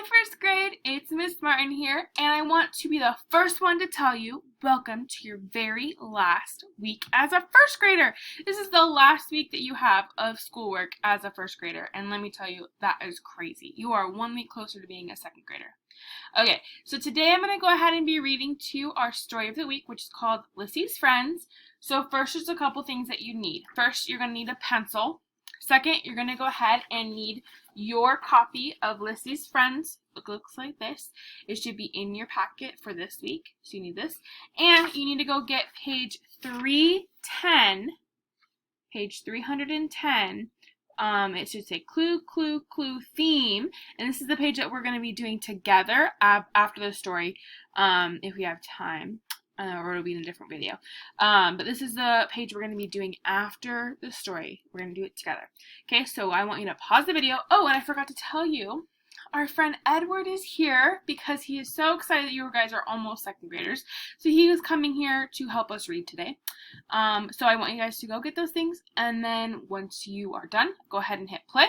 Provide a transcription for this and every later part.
Hi first grade, it's Miss Martin here, and I want to be the first one to tell you welcome to your very last week as a first grader. This is the last week that you have of schoolwork as a first grader, and let me tell you, that is crazy. You are 1 week closer to being a second grader. Okay, so today I'm going to go ahead and be reading to you our story of the week, which is called Lissy's Friends. So first, there's a couple things that you need. First, you're going to need a pencil. Second, you're going to go ahead and need your copy of Lissy's Friends. It looks like this. It should be in your packet for this week. So you need this. And you need to go get page 310. Page 310. It should say clue, clue, clue, theme. And this is the page that we're going to be doing together after the story, if we have time. Or it'll be in a different video. But this is the page we're going to be doing after the story. We're going to do it together. Okay, so I want you to pause the video. Oh, and I forgot to tell you, our friend Edward is here because he is so excited that you guys are almost second graders. So he was coming here to help us read today. So I want you guys to go get those things. And then once you are done, go ahead and hit play.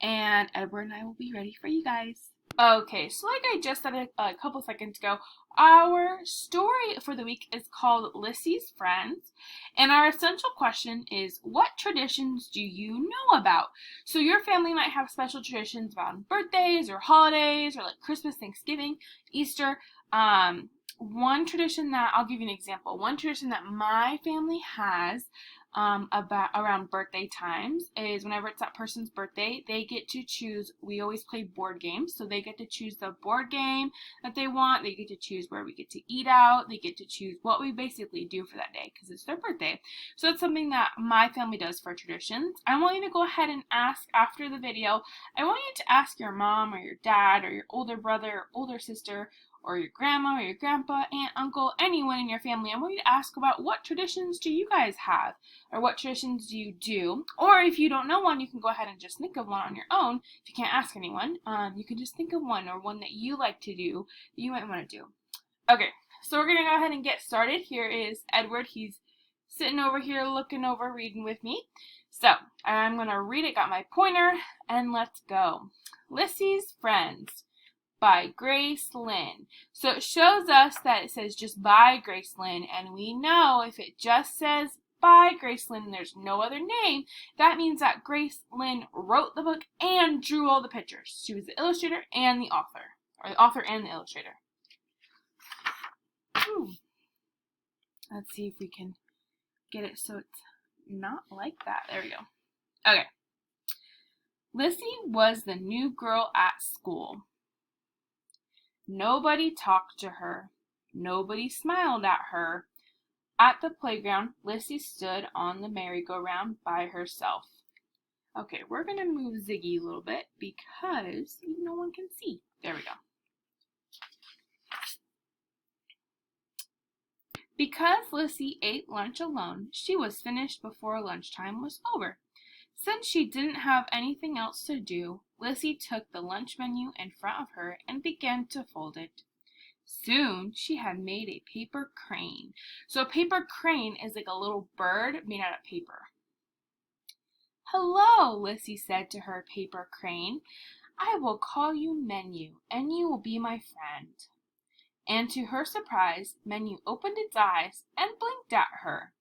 And Edward and I will be ready for you guys. Okay, so like I just said a couple seconds ago, our story for the week is called Lissy's Friends, and our essential question is, what traditions do you know about? So your family might have special traditions about birthdays or holidays or like Christmas, Thanksgiving, Easter. One tradition that, I'll give you an example, one tradition that my family has around birthday times is whenever it's that person's birthday, they get to choose, we always play board games, so they get to choose the board game that they want, they get to choose where we get to eat out, they get to choose what we basically do for that day because it's their birthday. So it's something that my family does for traditions. I want you to go ahead and ask after the video, I want you to ask your mom or your dad or your older brother or older sister or your grandma or your grandpa, aunt, uncle, anyone in your family. I want you to ask about what traditions do you guys have, or what traditions do you do, or if you don't know one, you can go ahead and just think of one on your own. If you can't ask anyone, you can just think of one, or one that you like to do that you might want to do. Okay, so we're going to go ahead and get started. Here is Edward. He's sitting over here looking over reading with me. So I'm going to read it, got my pointer, and let's go. Lissy's Friends by Grace Lynn. So it shows us that it says just by Grace Lynn, and we know if it just says by Grace Lynn and there's no other name, that means that Grace Lynn wrote the book and drew all the pictures. She was the illustrator and the author, or the author and the illustrator. Let's see if we can get it so it's not like that. There we go. Okay. Lissy was the new girl at school. Nobody talked to her. Nobody smiled at her. At the playground, Lissy stood on the merry-go-round by herself. Okay, we're going to move Ziggy a little bit because no one can see. There we go. Because Lissy ate lunch alone, she was finished before lunchtime was over. Since she didn't have anything else to do, Lissy took the lunch menu in front of her and began to fold it. Soon, she had made a paper crane. So a paper crane is like a little bird made out of paper. Hello, Lissy said to her paper crane. I will call you Menu, and you will be my friend. And to her surprise, Menu opened its eyes and blinked at her.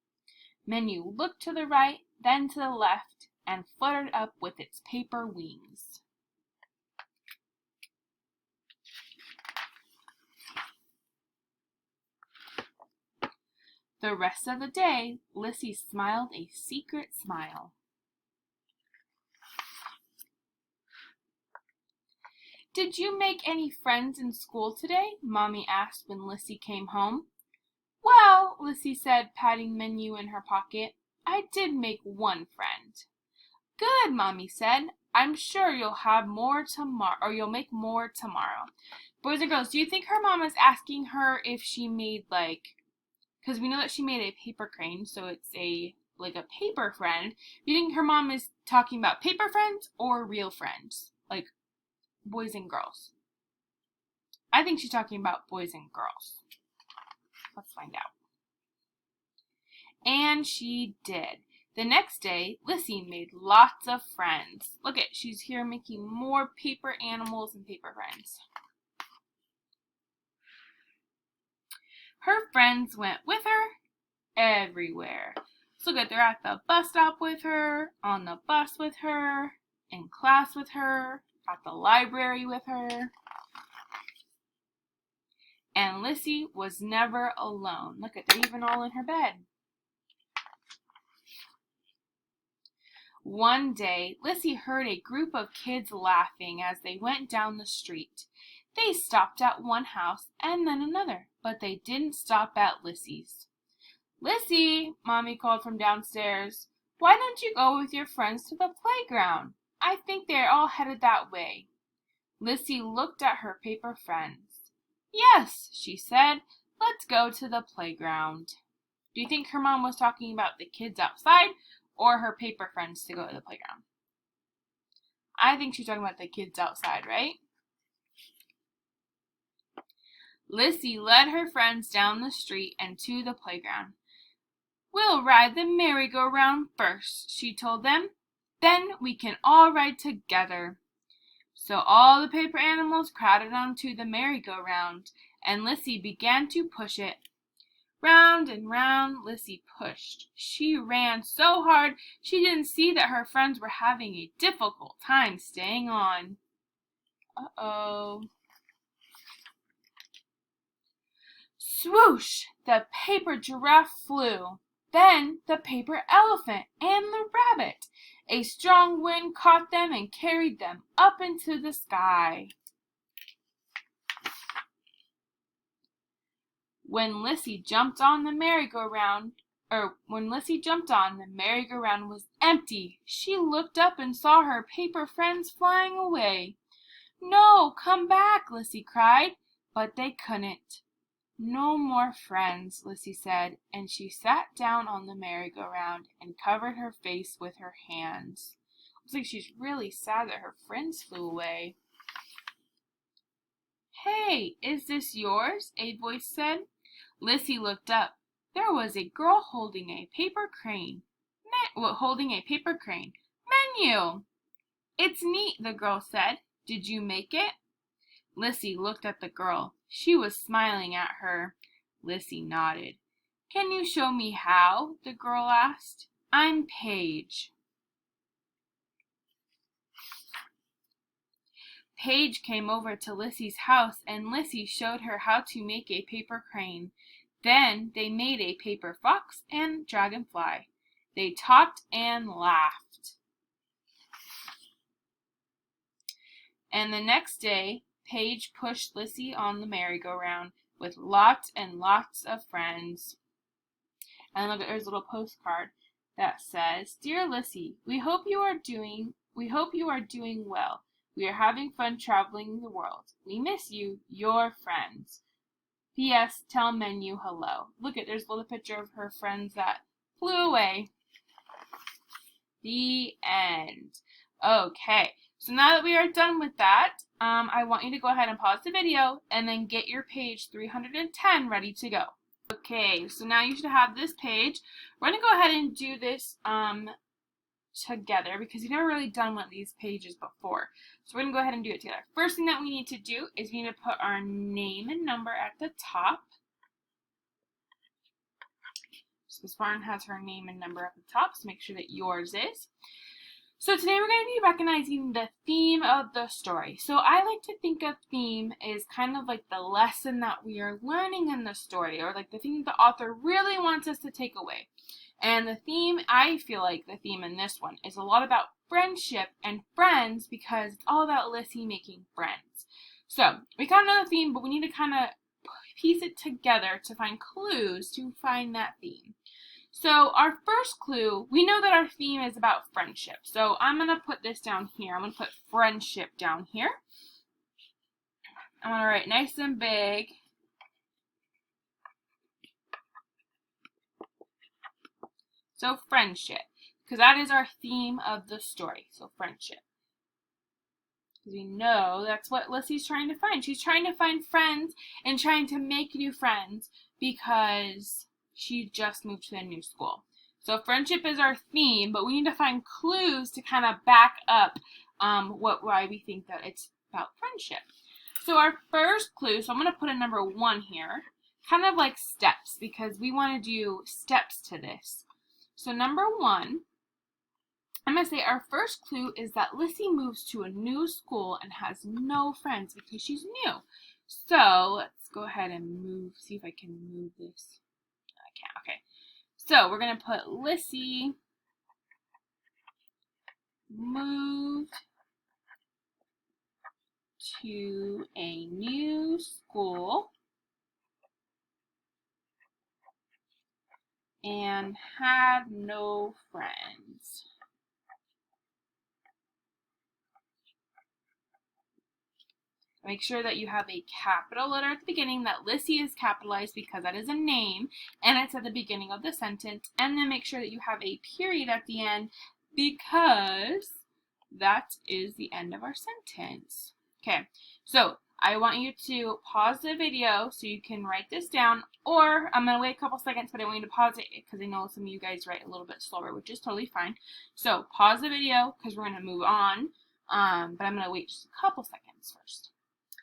Menu looked to the right, then to the left, and fluttered up with its paper wings. The rest of the day, Lissy smiled a secret smile. Did you make any friends in school today? Mommy asked when Lissy came home. Well, Lissy said, patting Menu in her pocket, I did make one friend. Good, Mommy said. I'm sure you'll have more tomorrow, or you'll make more tomorrow. Boys and girls, do you think her mom is asking her if she made because we know that she made a paper crane, so it's a paper friend. Do you think her mom is talking about paper friends or real friends, like boys and girls? I think she's talking about boys and girls. Let's find out. And she did. The next day, Lissy made lots of friends. Look at, she's here making more paper animals and paper friends. Her friends went with her everywhere. So good, they're at the bus stop with her, on the bus with her, in class with her, at the library with her. And Lissy was never alone. Look at, they're even all in her bed. One day, Lissy heard a group of kids laughing as they went down the street. They stopped at one house and then another, but they didn't stop at Lissy's. "Lissy," Mommy called from downstairs, "why don't you go with your friends to the playground? I think they are all headed that way." Lissy looked at her paper friends. "Yes," she said, "let's go to the playground." Do you think her mom was talking about the kids outside or her paper friends to go to the playground? I think she's talking about the kids outside, right? Lissy led her friends down the street and to the playground. "We'll ride the merry-go-round first," she told them. "Then we can all ride together." So all the paper animals crowded onto the merry-go-round, and Lissy began to push it. Round and round Lissy pushed. She ran so hard she didn't see that her friends were having a difficult time staying on. Uh-oh. Swoosh! The paper giraffe flew. Then the paper elephant and the rabbit. A strong wind caught them and carried them up into the sky. When Lissy jumped on the merry-go-round was empty. She looked up and saw her paper friends flying away. "No, come back," Lissy cried, but they couldn't. "No more friends," Lissy said, and she sat down on the merry-go-round and covered her face with her hands. Looks like she's really sad that her friends flew away. "Hey, is this yours?" a voice said. Lissy looked up. There was a girl holding a paper crane. Menu! "It's neat," the girl said. "Did you make it?" Lissy looked at the girl. She was smiling at her. Lissy nodded. "Can you show me how?" the girl asked. "I'm Paige." Paige came over to Lissy's house, and Lissy showed her how to make a paper crane. Then they made a paper fox and dragonfly. They talked and laughed. And the next day, Paige pushed Lissy on the merry-go-round with lots and lots of friends. And look, there's a little postcard that says, "Dear Lissy, we hope you are doing well. We are having fun traveling the world. We miss you, your friends. P.S. Tell Menu hello." Look at, there's a little picture of her friends that flew away. The end. Okay, so now that we are done with that, I want you to go ahead and pause the video and then get your page 310 ready to go. Okay, so now you should have this page. We're going to go ahead and do this together because you've never really done one of these pages before. So we're going to go ahead and do it together. First thing that we need to do is we need to put our name and number at the top. So this one has her name and number at the top, so make sure that yours is. So today we're going to be recognizing the theme of the story. So I like to think of theme as kind of like the lesson that we are learning in the story, or like the thing that the author really wants us to take away. And the theme, I feel like the theme in this one is a lot about friendship and friends because it's all about Lissy making friends. So we kind of know the theme, but we need to kind of piece it together to find clues to find that theme. So our first clue, we know that our theme is about friendship. So I'm going to put this down here. I'm going to put friendship down here. I'm going to write nice and big. So friendship, because that is our theme of the story. So friendship. Because we know that's what Lissy's trying to find. She's trying to find friends and trying to make new friends because she just moved to a new school. So friendship is our theme, but we need to find clues to kind of back up why we think that it's about friendship. So our first clue, so I'm going to put a number 1 here, kind of like steps, because we want to do steps to this. So number 1, I'm going to say our first clue is that Lissy moves to a new school and has no friends because she's new. So let's go ahead and move, see if I can move this. I can't, okay. So we're going to put Lissy moved to a new school and had no friends. Make sure that you have a capital letter at the beginning, that Lissy is capitalized because that is a name, and it's at the beginning of the sentence. And then make sure that you have a period at the end because that is the end of our sentence. Okay, so I want you to pause the video so you can write this down, or I'm going to wait a couple seconds, but I want you to pause it because I know some of you guys write a little bit slower, which is totally fine. So pause the video because we're going to move on, but I'm going to wait just a couple seconds first.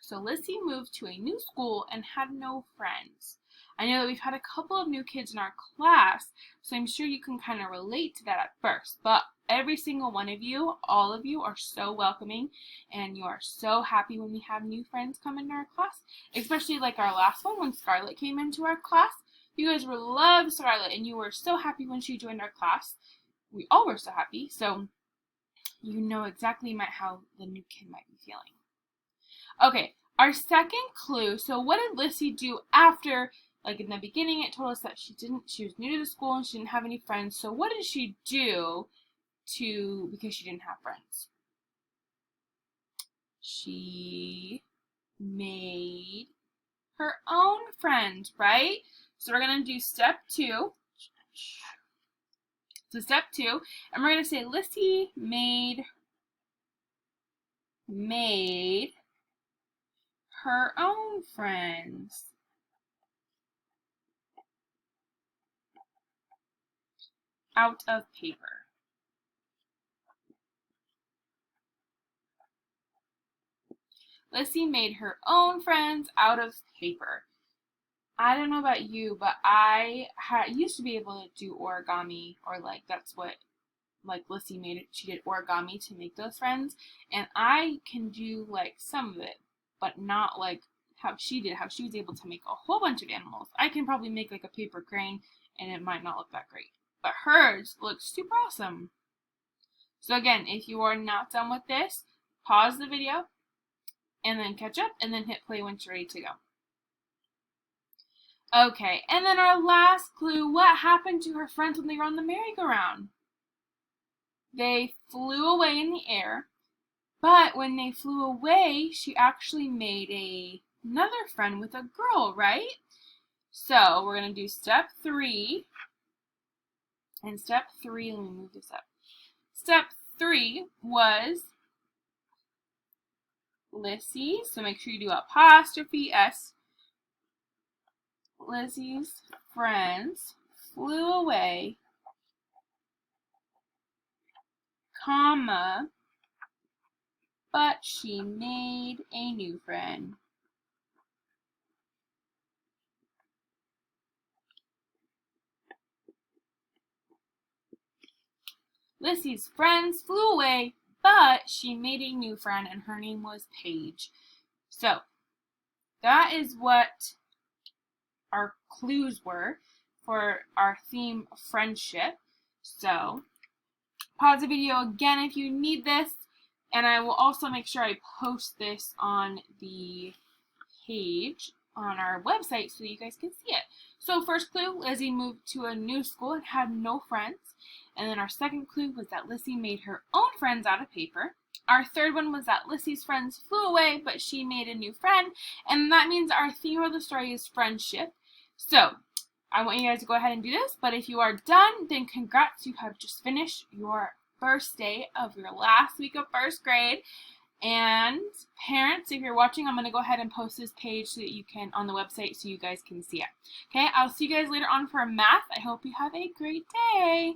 So Lissy moved to a new school and had no friends. I know that we've had a couple of new kids in our class, so I'm sure you can kind of relate to that at first, but every single one of you, all of you, are so welcoming, and you are so happy when we have new friends come into our class, especially like our last one when Scarlett came into our class. You guys loved Scarlett, and you were so happy when she joined our class. We all were so happy, so you know exactly how the new kid might be feeling. Okay, our second clue, so what did Lissy do after, like in the beginning it told us that she was new to the school and she didn't have any friends, so what did she do because she didn't have friends? She made her own friend, right? So we're going to do step 2. So step 2, and we're going to say Lissy made her own friends. Out of paper. Lissy made her own friends out of paper. I don't know about you, but I used to be able to do origami, or like that's what like Lissy made it. She did origami to make those friends, and I can do like some of it, but not like how she did, how she was able to make a whole bunch of animals. I can probably make like a paper crane, and it might not look that great, but hers looks super awesome. So again, if you are not done with this, pause the video, and then catch up, and then hit play once you're ready to go. Okay, and then our last clue, what happened to her friends when they were on the merry-go-round? They flew away in the air, but when they flew away, she actually made another friend with a girl, right? So we're going to do step 3, and step 3, let me move this up. Step 3 was Lissy, so make sure you do apostrophe S. Lissy's friends flew away, comma, but she made a new friend. Lissy's friends flew away, but she made a new friend, and her name was Paige. So that is what our clues were for our theme friendship. So pause the video again if you need this, and I will also make sure I post this on the page on our website so you guys can see it. So first clue, Lissy moved to a new school and had no friends. And then our second clue was that Lissy made her own friends out of paper. Our third one was that Lissy's friends flew away, but she made a new friend. And that means our theme of the story is friendship. So I want you guys to go ahead and do this. But if you are done, then congrats, you have just finished your first day of your last week of first grade. And parents, if you're watching, I'm going to go ahead and post this page so that you can, on the website, so you guys can see it. Okay, I'll see you guys later on for math. I hope you have a great day.